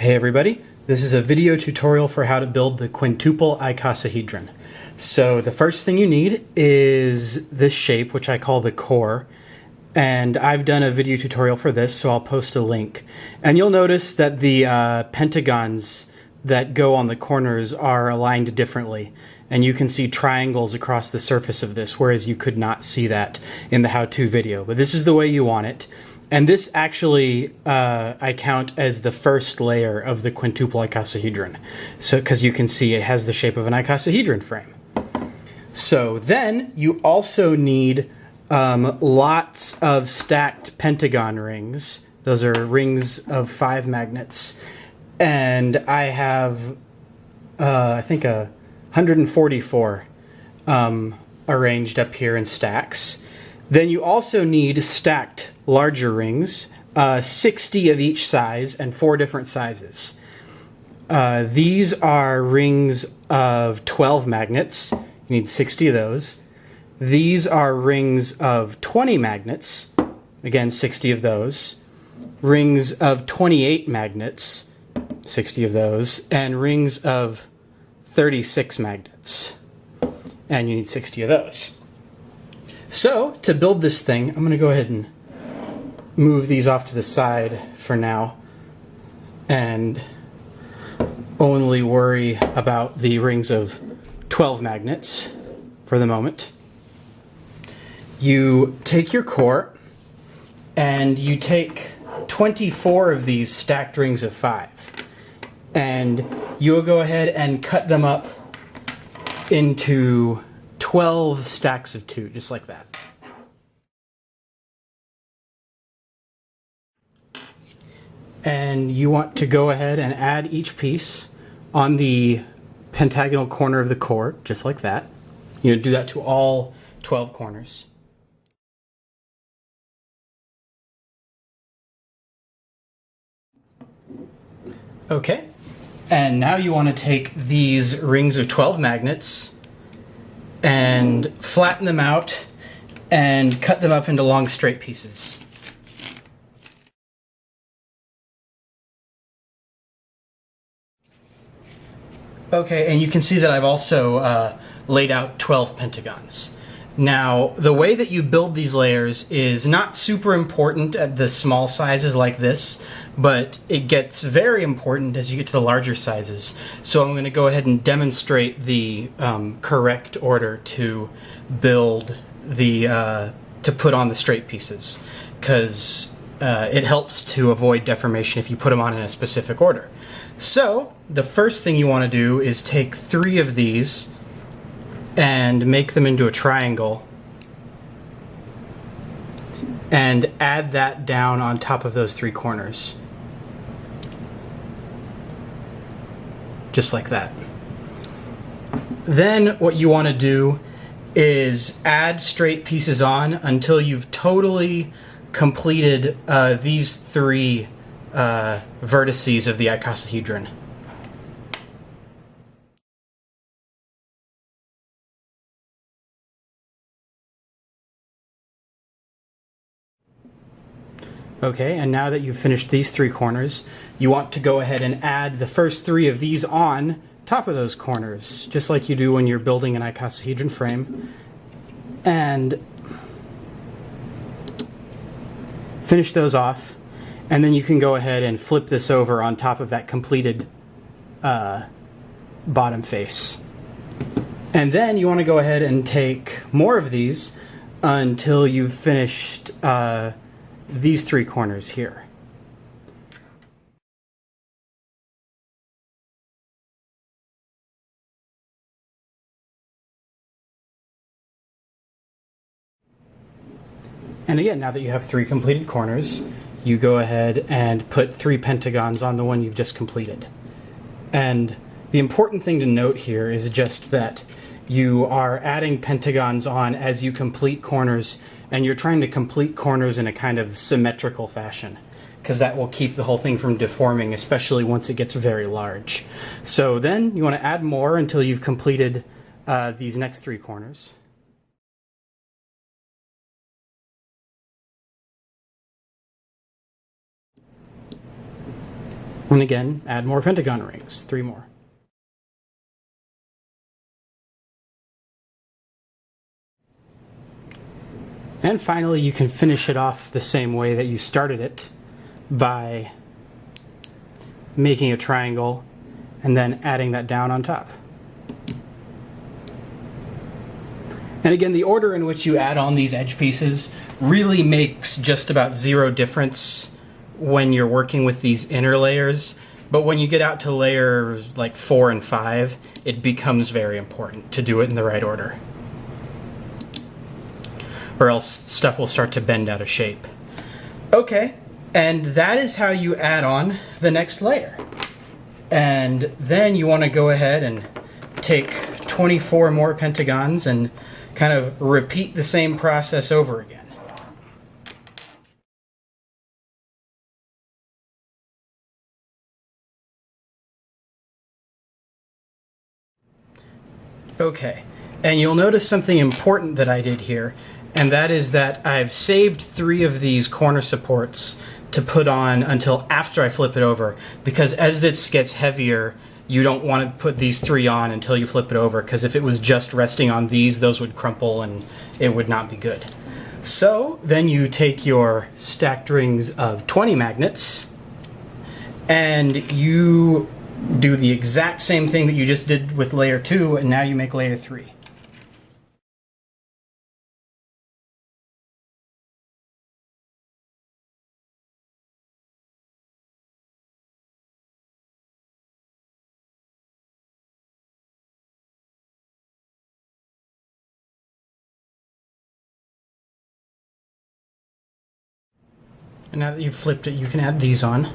Hey everybody, this is a video tutorial for how to build the quintuple icosahedron. So the first thing you need is this shape, which I call the core, and I've done a video tutorial for this, so I'll post a link. And you'll notice that the pentagons that go on the corners are aligned differently, and you can see triangles across the surface of this, whereas you could not see that in the how-to video. But this is the way you want it. And this actually I count as the first layer of the quintuple icosahedron. So, because you can see it has the shape of an icosahedron frame. So then you also need lots of stacked pentagon rings. Those are rings of 5 magnets. And I have, I think, 144 arranged up here in stacks. Then you also need stacked larger rings, 60 of each size and 4 different sizes. These are rings of 12 magnets. You need 60 of those. These are rings of 20 magnets. Again, 60 of those. Rings of 28 magnets. 60 of those. And rings of 36 magnets. And you need 60 of those. So, to build this thing, I'm going to go ahead and move these off to the side for now and only worry about the rings of 12 magnets for the moment. You take your core and you take 24 of these stacked rings of 5 and you'll go ahead and cut them up into 12 stacks of 2, just like that. And you want to go ahead and add each piece on the pentagonal corner of the core, just like that. You do that to all 12 corners. Okay, and now you want to take these rings of 12 magnets and flatten them out and cut them up into long straight pieces. Okay, and you can see that I've also laid out 12 pentagons. Now, the way that you build these layers is not super important at the small sizes like this, but it gets very important as you get to the larger sizes. So I'm going to go ahead and demonstrate the correct order to build the, to put on the straight pieces, because it helps to avoid deformation if you put them on in a specific order. So the first thing you want to do is take 3 of these and make them into a triangle and add that down on top of those 3 corners. Just like that. Then what you want to do is add straight pieces on until you've totally completed these 3 vertices of the icosahedron. Okay, and now that you've finished these 3 corners, you want to go ahead and add the first 3 of these on top of those corners, just like you do when you're building an icosahedron frame. And finish those off, and then you can go ahead and flip this over on top of that completed bottom face. And then you want to go ahead and take more of these until you've finished these 3 corners here. And again, now that you have 3 completed corners, you go ahead and put 3 pentagons on the one you've just completed. And the important thing to note here is just that you are adding pentagons on as you complete corners, and you're trying to complete corners in a kind of symmetrical fashion, because that will keep the whole thing from deforming, especially once it gets very large. So then you want to add more until you've completed these next 3 corners. And again, add more pentagon rings, 3 more. And finally, you can finish it off the same way that you started it by making a triangle and then adding that down on top. And again, the order in which you add on these edge pieces really makes just about zero difference when you're working with these inner layers. But when you get out to layers like 4 and 5, it becomes very important to do it in the right order, or else stuff will start to bend out of shape. Okay, and that is how you add on the next layer. And then you want to go ahead and take 24 more pentagons and kind of repeat the same process over again. Okay, and you'll notice something important that I did here, and that is that I've saved 3 of these corner supports to put on until after I flip it over, because as this gets heavier, you don't want to put these 3 on until you flip it over, because if it was just resting on these, those would crumple and it would not be good. So then you take your stacked rings of 20 magnets and you do the exact same thing that you just did with layer 2, and now you make layer 3. And now that you've flipped it, you can add these on.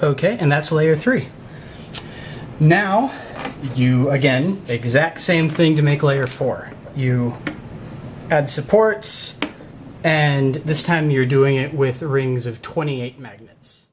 Okay, and that's layer 3. Now, you, again, exact same thing to make layer 4. You add supports, and this time you're doing it with rings of 28 magnets.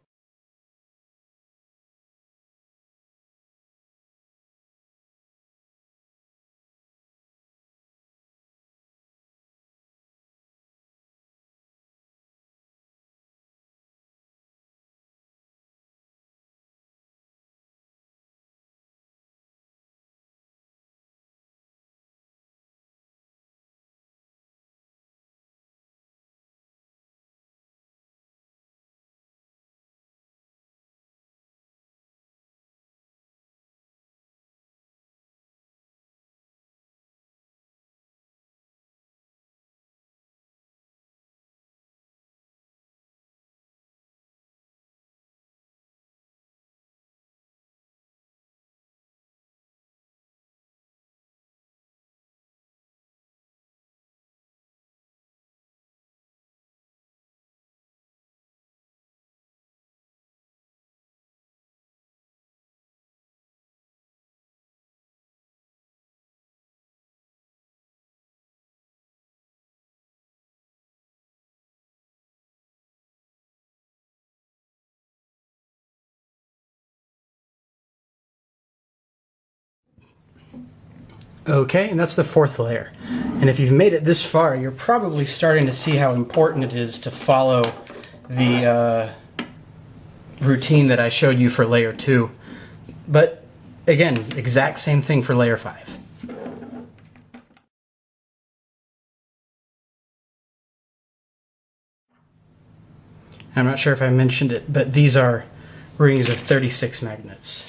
Okay, and that's the 4th layer. And if you've made it this far, you're probably starting to see how important it is to follow the routine that I showed you for layer 2. But again, exact same thing for layer 5. I'm not sure if I mentioned it, but these are rings of 36 magnets.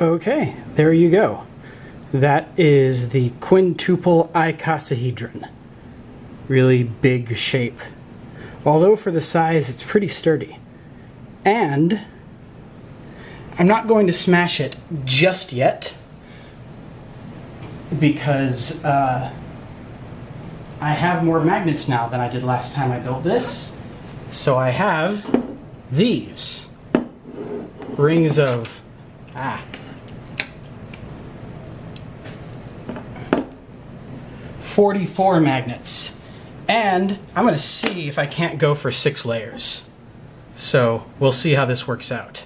Okay, there you go. That is the quintuple icosahedron. Really big shape. Although for the size, it's pretty sturdy. And I'm not going to smash it just yet because I have more magnets now than I did last time I built this. So I have these rings of 44 magnets. And I'm going to see if I can't go for 6 layers. So we'll see how this works out.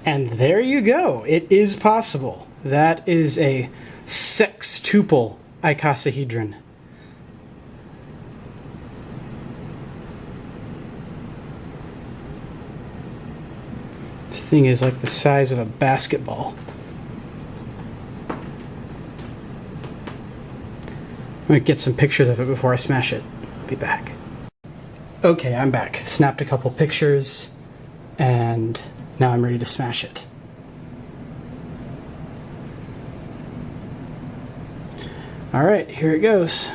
And there you go. It is possible. That is a sextuple icosahedron. This thing is like the size of a basketball. I'm going to get some pictures of it before I smash it. I'll be back. Okay, I'm back. Snapped a couple pictures, and now I'm ready to smash it. All right, here it goes.